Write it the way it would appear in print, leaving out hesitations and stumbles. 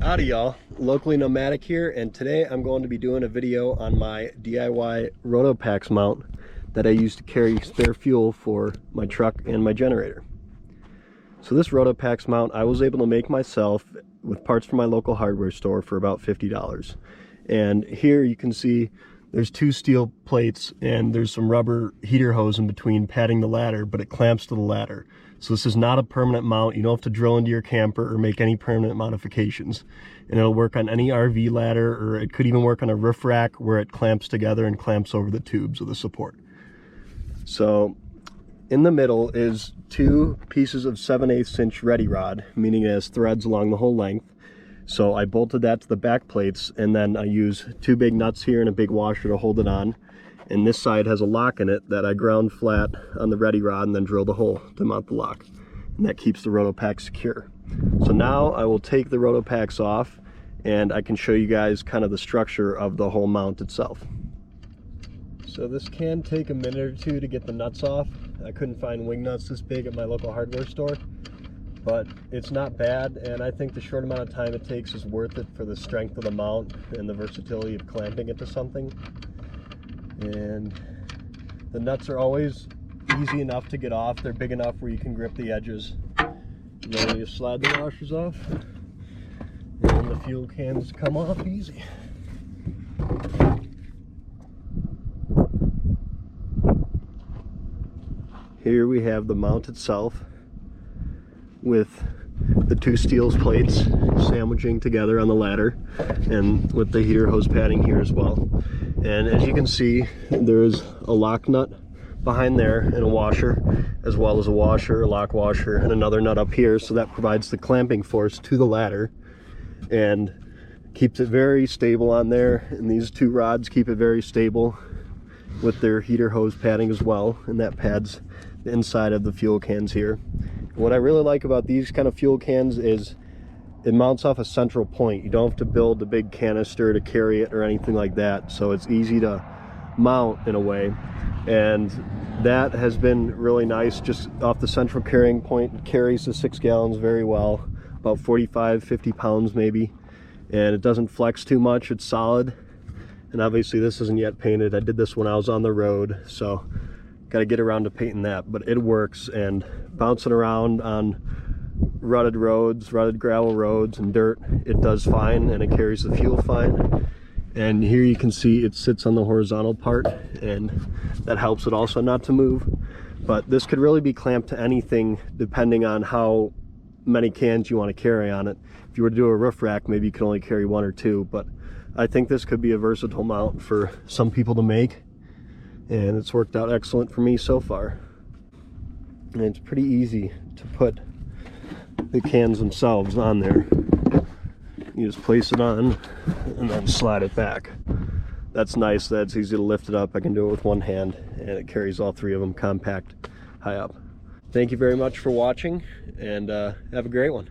Howdy y'all, Locally Nomadic here, and today I'm going to be doing a video on my DIY RotopaX mount that I use to carry spare fuel for my truck and my generator. So this RotopaX mount I was able to make myself with parts from my local hardware store for about $50. And here you can see there's two steel plates and there's some rubber heater hose in between padding the ladder, but it clamps to the ladder. So this is not a permanent mount. You don't have to drill into your camper or make any permanent modifications. And it'll work on any RV ladder, or it could even work on a roof rack where it clamps together and clamps over the tubes of the support. So in the middle is two pieces of 7/8 inch ready rod, meaning it has threads along the whole length. So I bolted that to the back plates, and then I use two big nuts here and a big washer to hold it on. And this side has a lock in it that I ground flat on the ready rod and then drilled a hole to mount the lock. And that keeps the RotopaX secure. So now I will take the RotopaX off and I can show you guys kind of the structure of the whole mount itself. So this can take a minute or two to get the nuts off. I couldn't find wing nuts this big at my local hardware store, but it's not bad, and I think the short amount of time it takes is worth it for the strength of the mount and the versatility of clamping it to something. And the nuts are always easy enough to get off. They're big enough where you can grip the edges. And then you slide the washers off, and the fuel cans come off easy. Here we have the mount itself with the two steel plates sandwiching together on the ladder, and with the heater hose padding here as well. And as you can see, there's a lock nut behind there and a washer, as well as a washer, a lock washer, and another nut up here. So that provides the clamping force to the ladder and keeps it very stable on there. And these two rods keep it very stable with their heater hose padding as well, and that pads the inside of the fuel cans here. What I really like about these kind of fuel cans is it mounts off a central point. You don't have to build a big canister to carry it or anything like that, so it's easy to mount in a way. And that has been really nice. Just off the central carrying point, it carries the 6 gallons very well, about 45-50 pounds maybe, and it doesn't flex too much. It's solid. And obviously this isn't yet painted. I did this when I was on the road, so got to get around to painting that, but it works. And bouncing around on rutted roads, rutted gravel roads and dirt, it does fine, and it carries the fuel fine. And here you can see it sits on the horizontal part, and that helps it also not to move. But this could really be clamped to anything depending on how many cans you want to carry on it. If you were to do a roof rack, maybe you could only carry 1 or 2, but I think this could be a versatile mount for some people to make, and it's worked out excellent for me so far. And it's pretty easy to put the cans themselves on there. You just place it on and then slide it back. That's nice that it's easy to lift it up. I can do it with one hand, and it carries all 3 of them compact high up. Thank you very much for watching, and have a great one.